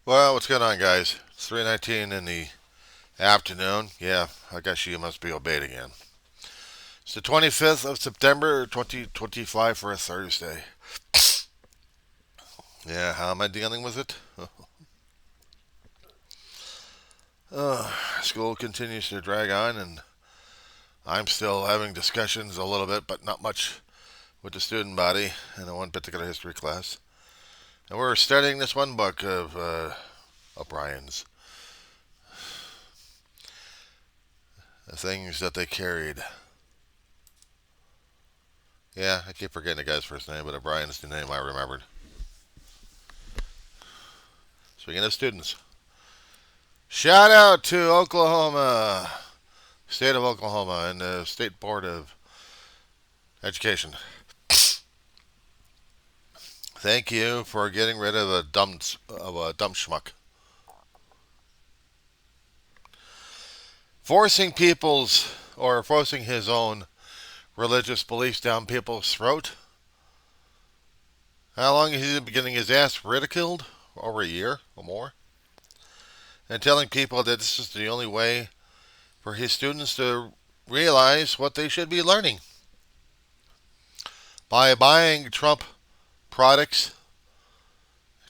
Well, what's going on, guys? It's 3:19 in the afternoon. Yeah, I guess you must be obeyed again. It's the 25th of September, 2025 for a Thursday. Yeah, how am I dealing with it? School continues to drag on, and I'm still having discussions a little bit, but not much, with the student body in a one particular history class. And we're studying this one book of O'Brien's, The Things That They Carried. Yeah, I keep forgetting the guy's first name, but O'Brien's the name I remembered. Speaking of students, shout out to Oklahoma, state of Oklahoma, and the State Board of Education. Thank you for getting rid of a dumb schmuck. Forcing people's or forcing his own religious beliefs down people's throat. How long has he been getting his ass ridiculed? Over a year or more. And telling people that this is the only way for his students to realize what they should be learning. By buying Trump products,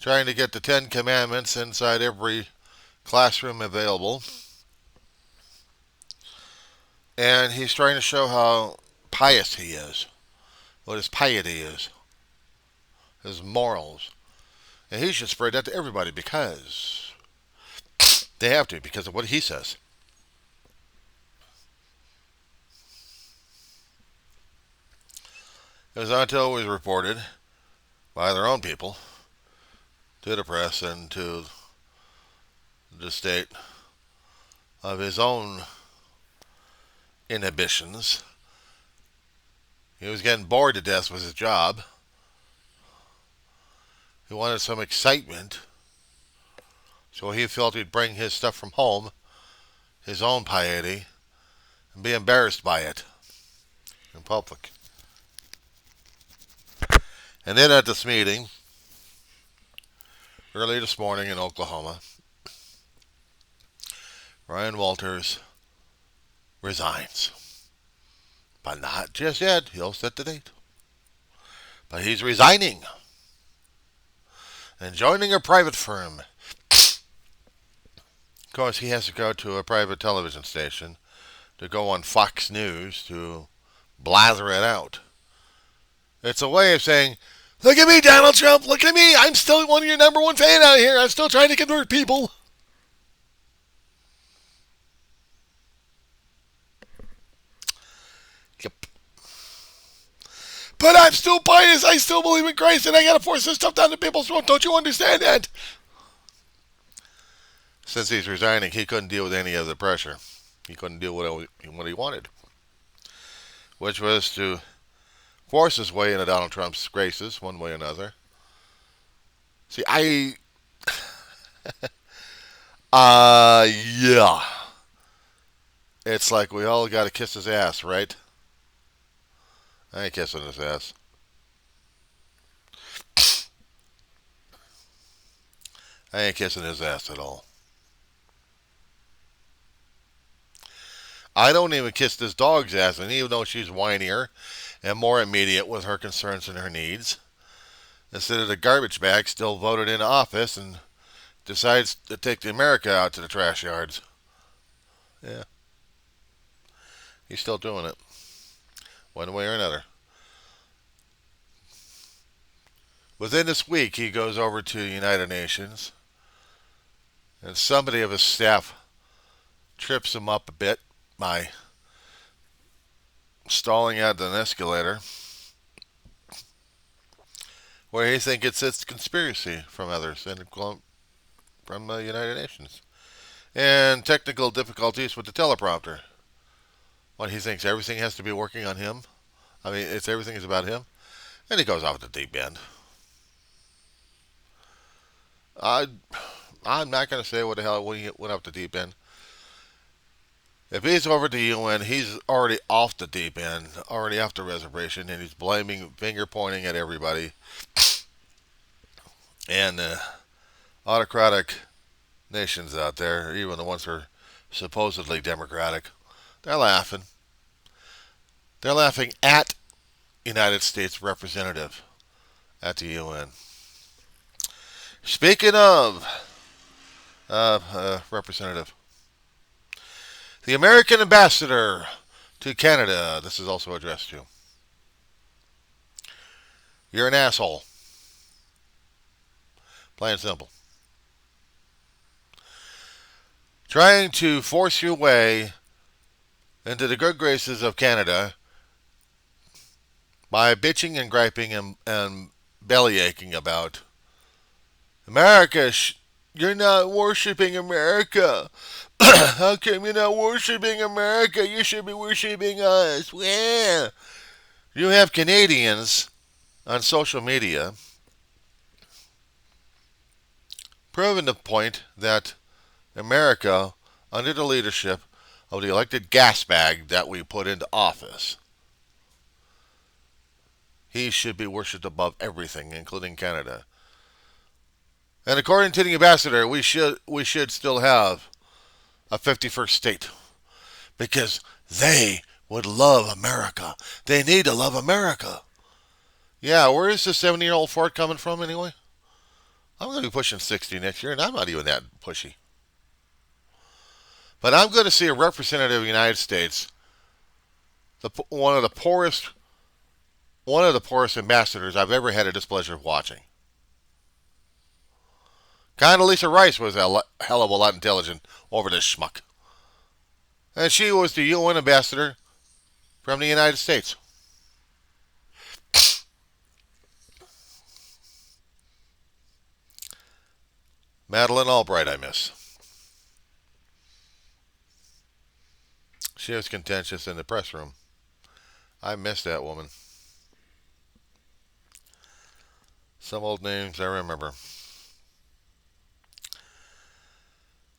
trying to get the Ten Commandments inside every classroom available. And he's trying to show how pious he is, what his piety is, his morals. And he should spread that to everybody because they have to, because of what he says. It was not until it was reported by their own people to the press and to the state of his own inhibitions. He was getting bored to death with his job. He wanted some excitement, so he felt he'd bring his stuff from home, his own piety, and be embarrassed by it in public. And then at this meeting, early this morning in Oklahoma, Ryan Walters resigns. But not just yet. He'll set the date. But he's resigning and joining a private firm. Of course, he has to go to a private television station to go on Fox News to blather it out. It's a way of saying, look at me, Donald Trump, look at me. I'm still one of your number one fan out here. I'm still trying to convert people. Yep. But I'm still pious. I still believe in Christ, and I gotta force this stuff down to people's throat. Don't you understand that? Since he's resigning, he couldn't deal with any of the pressure. He couldn't deal with what he wanted, which was to force his way into Donald Trump's graces one way or another. See, yeah. It's like we all got to kiss his ass, right? I ain't kissing his ass. I ain't kissing his ass at all. I don't even kiss this dog's ass, and even though she's whinier and more immediate with her concerns and her needs, instead of the garbage bag still voted into office and decides to take the America out to the trash yards. Yeah, he's still doing it, one way or another. Within this week, he goes over to the United Nations, and somebody of his staff trips him up a bit by stalling at an escalator where he thinks it's conspiracy from others and from the United Nations. And technical difficulties with the teleprompter. When he thinks everything has to be working on him. I mean, everything is about him. And he goes off the deep end. I, I'm not going to say what the hell when he went off the deep end. If he's over at the UN, he's already off the deep end, already off the reservation, and he's blaming, finger pointing at everybody. And autocratic nations out there, even the ones that are supposedly democratic, they're laughing. They're laughing at United States representative at the UN. Speaking of representative, the American ambassador to Canada, this is also addressed to. You're an asshole. Plain and simple. Trying to force your way into the good graces of Canada by bitching and griping and belly aching about America. You're not worshiping America. How come you're not worshiping America? You should be worshiping us. Yeah. You have Canadians on social media proving the point that America, under the leadership of the elected gas bag that we put into office, he should be worshipped above everything, including Canada. And according to the ambassador, we should still have a 51st state because they would love America. They need to love America. Yeah, where is the 70-year-old fart coming from anyway? I'm going to be pushing 60 next year, and I'm not even that pushy. But I'm going to see a representative of the United States, one of the poorest ambassadors I've ever had the displeasure of watching. Condoleezza Rice was a hell of a lot intelligent over this schmuck. And she was the UN ambassador from the United States. Madeleine Albright, I miss. She was contentious in the press room. I miss that woman. Some old names I remember.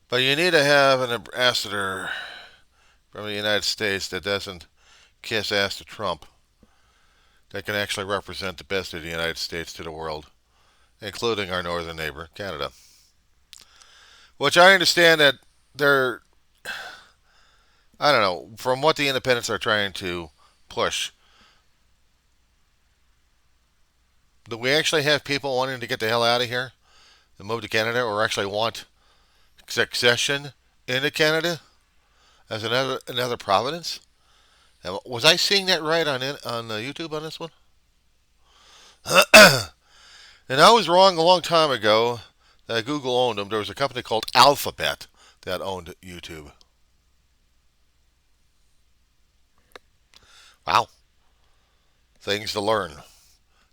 But you need to have an ambassador from the United States that doesn't kiss ass to Trump, that can actually represent the best of the United States to the world, including our northern neighbor, Canada. Which I understand that they're, I don't know, from what the independents are trying to push. Do we actually have people wanting to get the hell out of here and move to Canada, or actually want succession into Canada as another province? Was I seeing that right on YouTube on this one? And I was wrong a long time ago that Google owned them. There was a company called Alphabet that owned YouTube. Wow. Things to learn.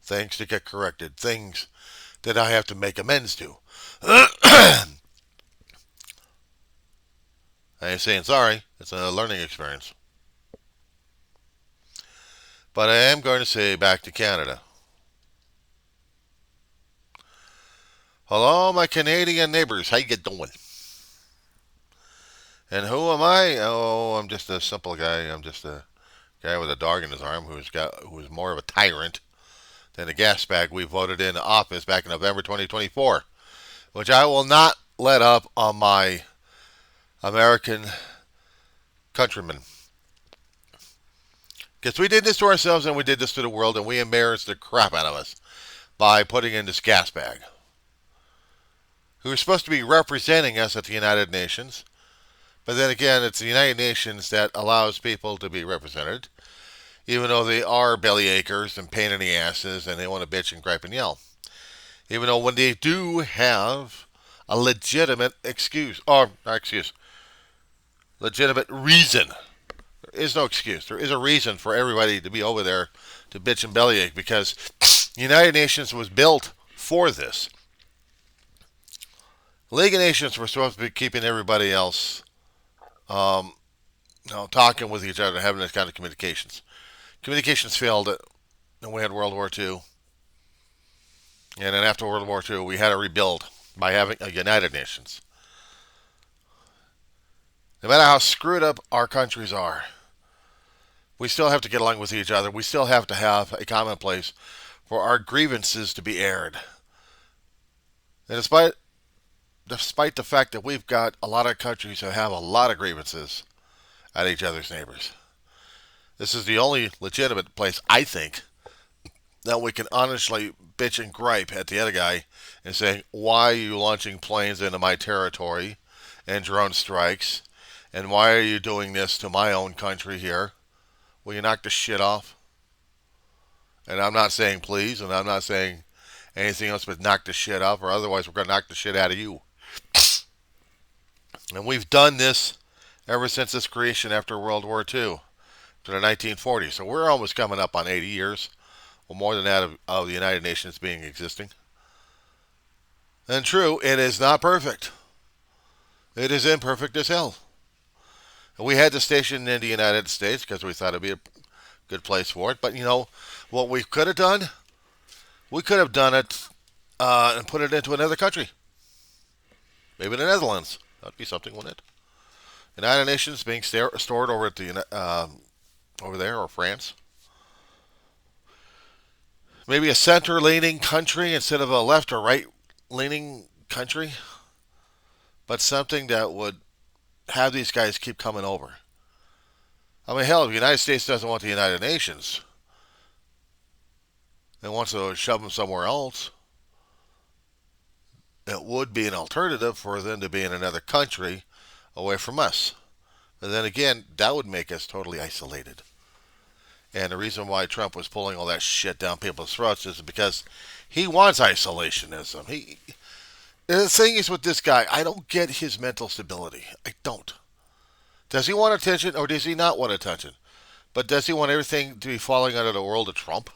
Things to get corrected. Things that I have to make amends to. I ain't saying sorry. It's a learning experience. But I am going to say back to Canada. Hello, my Canadian neighbors. How you doing? And who am I? Oh, I'm just a simple guy. I'm just a guy with a dog in his arm who's more of a tyrant than a gas bag we voted into office back in November 2024, which I will not let up on my American countrymen. Because we did this to ourselves and we did this to the world, and we embarrassed the crap out of us by putting in this gas bag, who is supposed to be representing us at the United Nations. But then again, it's the United Nations that allows people to be represented, even though they are belly achers and pain in the asses and they want to bitch and gripe and yell. Even though when they do have a legitimate legitimate reason. There is no excuse. There is a reason for everybody to be over there to bitch and bellyache, because the United Nations was built for this. League of Nations were supposed to be keeping everybody else talking with each other, having this kind of communications. Communications failed, and we had World War II. And then after World War II, we had to rebuild by having a United Nations. No matter how screwed up our countries are, we still have to get along with each other. We still have to have a common place for our grievances to be aired. And despite despite the fact that we've got a lot of countries who have a lot of grievances at each other's neighbors. This is the only legitimate place, I think, that we can honestly bitch and gripe at the other guy and saying, why are you launching planes into my territory and drone strikes? And why are you doing this to my own country here? Will you knock the shit off? And I'm not saying please, and I'm not saying anything else but knock the shit off, or otherwise we're going to knock the shit out of you. And we've done this ever since its creation after World War II to the 1940s. So we're almost coming up on 80 years, or more than that, of the United Nations being existing. And true, it is not perfect. It is imperfect as hell. And we had the station in the United States because we thought it'd be a good place for it. But you know what we could have done? We could have done it and put it into another country. Maybe the Netherlands. That'd be something, wouldn't it? United Nations being stored over at the over there, or France. Maybe a center-leaning country instead of a left or right-leaning country, but something that would have these guys keep coming over. I mean, hell, if the United States doesn't want the United Nations and wants to shove them somewhere else, it would be an alternative for them to be in another country away from us. And then again, that would make us totally isolated. And the reason why Trump was pulling all that shit down people's throats is because he wants isolationism. The thing is with this guy, I don't get his mental stability. I don't. Does he want attention or does he not want attention? But does he want everything to be falling under the world of Trump?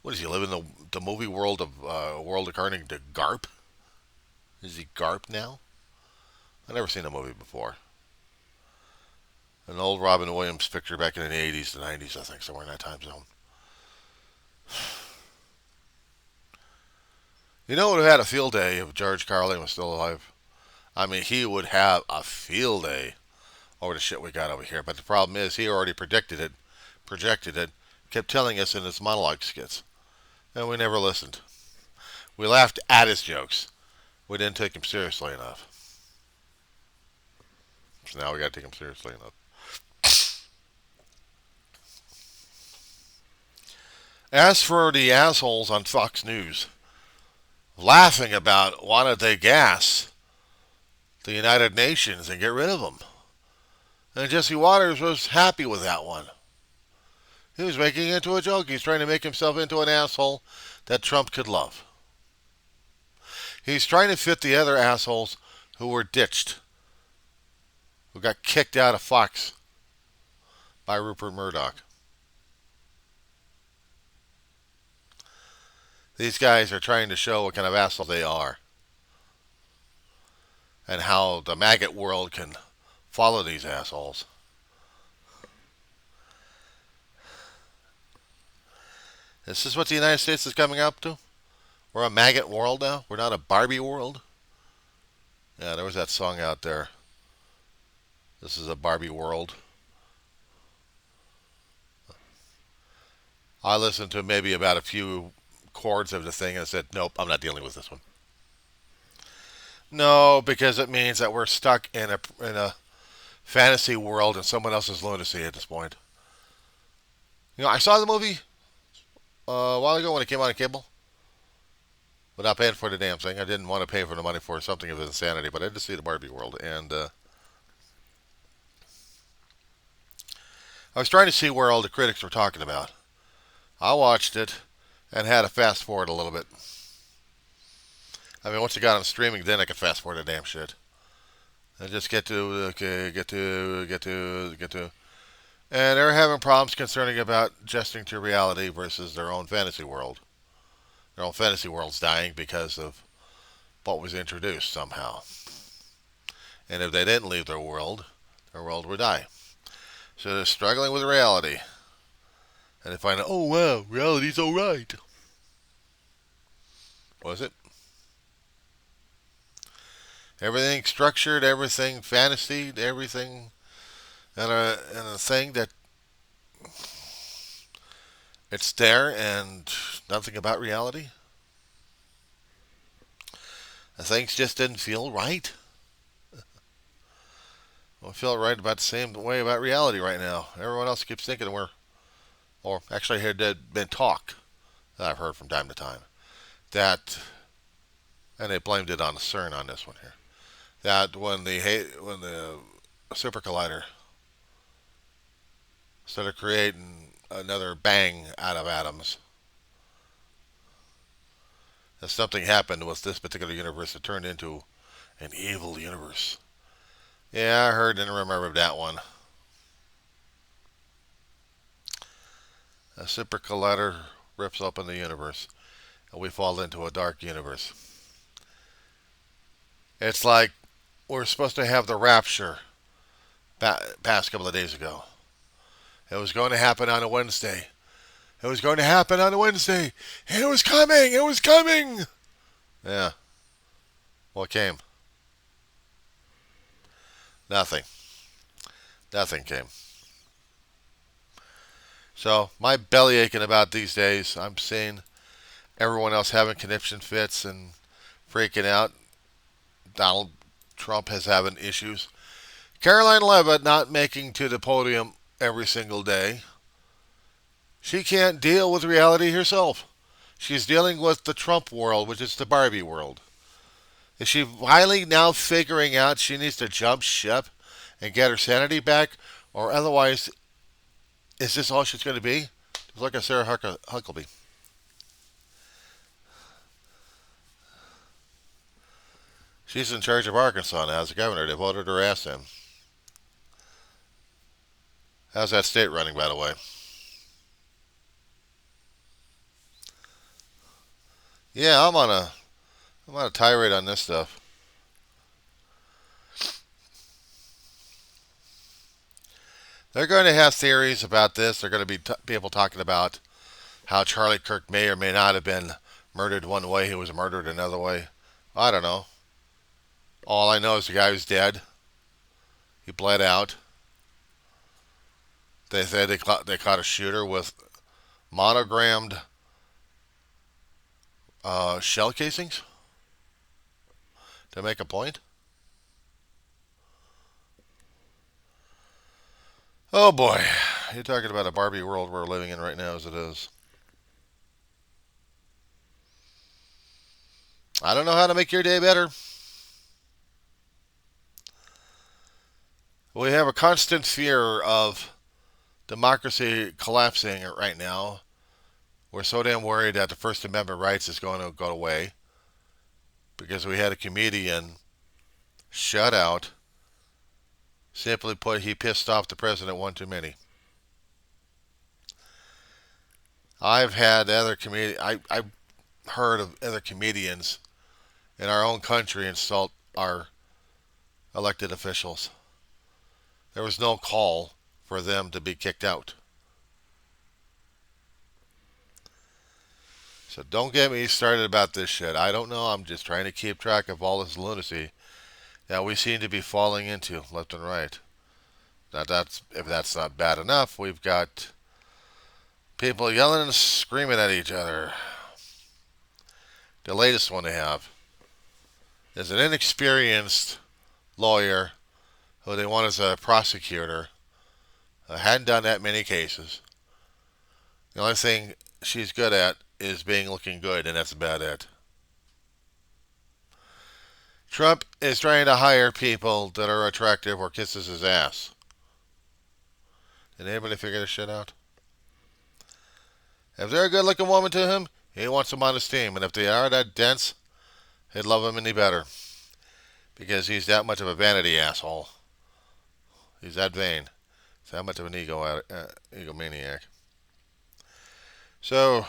What does he live in the movie world of world according to Garp? Is he Garp now? I've never seen a movie before. An old Robin Williams picture back in the 80s, the 90s, I think, somewhere in that time zone. You know who would have had a field day if George Carlin was still alive? I mean, he would have a field day over the shit we got over here. But the problem is, he already predicted it, projected it, kept telling us in his monologue skits. And we never listened. We laughed at his jokes. We didn't take him seriously enough. So now we got to take him seriously enough. As for the assholes on Fox News, laughing about why don't they gas the United Nations and get rid of them. And Jesse Waters was happy with that one. He was making it into a joke. He's trying to make himself into an asshole that Trump could love. He's trying to fit the other assholes who were ditched, who got kicked out of Fox by Rupert Murdoch. These guys are trying to show what kind of assholes they are and how the maggot world can follow these assholes. This is what the United States is coming up to. We're a maggot world now. We're not a Barbie world. Yeah, there was that song out there. This is a Barbie world. I listened to maybe about a few chords of the thing and said, nope, I'm not dealing with this one. No, because it means that we're stuck in a fantasy world and someone else's lunacy at this point. You know, I saw the movie a while ago when it came on cable without paying for the damn thing. I didn't want to pay for the money for something of insanity, but I did see the Barbie world, and I was trying to see where all the critics were talking about. I watched it and had to fast forward a little bit. I mean, once it got on streaming, then I could fast forward the damn shit. And just get to. And they're having problems concerning about adjusting to reality versus their own fantasy world. Their own fantasy world's dying because of what was introduced somehow. And if they didn't leave their world would die. So they're struggling with reality. And they find out, oh wow, reality's alright. Was it? Everything structured, everything fantasy, everything, and a thing that it's there and nothing about reality. Things just didn't feel right. I feel right about the same way about reality right now. Everyone else keeps thinking or actually had been talk that I've heard from time to time that, and they blamed it on the CERN on this one here, that when the super collider started creating another bang out of atoms, that something happened with this particular universe that turned into an evil universe. Yeah, I heard and remember that one. A super collider rips open the universe, and we fall into a dark universe. It's like we're supposed to have the rapture past couple of days ago. It was going to happen on a Wednesday. It was going to happen on a Wednesday. And it was coming. It was coming. Yeah. What came? Nothing. Nothing came. So my belly aching about these days. I'm seeing everyone else having conniption fits and freaking out. Donald Trump has having issues. Caroline Leavitt not making to the podium every single day. She can't deal with reality herself. She's dealing with the Trump world, which is the Barbie world. Is she finally now figuring out she needs to jump ship and get her sanity back? Or otherwise, is this all she's going to be? Just like a Sarah Huckabee. She's in charge of Arkansas now as the governor. They voted her ass in. How's that state running, by the way? Yeah, I'm on a tirade on this stuff. They're going to have theories about this. They're going to be people talking about how Charlie Kirk may or may not have been murdered one way. He was murdered another way. I don't know. All I know is the guy was dead. He bled out. They said they caught a shooter with monogrammed shell casings to make a point. Oh boy, you're talking about a Barbie world we're living in right now as it is. I don't know how to make your day better. We have a constant fear of democracy collapsing right now. We're so damn worried that the First Amendment rights is going to go away because we had a comedian shut out. Simply put, he pissed off the president one too many. I've had I've heard of other comedians in our own country insult our elected officials. There was no call for them to be kicked out. So don't get me started about this shit. I don't know. I'm just trying to keep track of all this lunacy that we seem to be falling into left and right. Now if that's not bad enough, we've got people yelling and screaming at each other. The latest one they have is an inexperienced lawyer who they want as a prosecutor. Hadn't done that many cases. The only thing she's good at is looking good, and that's about it. Trump is trying to hire people that are attractive or kisses his ass. Did anybody figure this shit out? If they're a good looking woman to him, he wants them on his team. And if they are that dense, he'd love them any better. Because he's that much of a vanity asshole. He's that vain. He's that much of an egomaniac. So,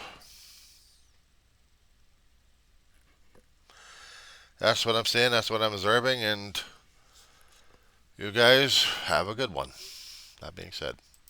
that's what I'm saying. That's what I'm observing. And you guys have a good one. That being said.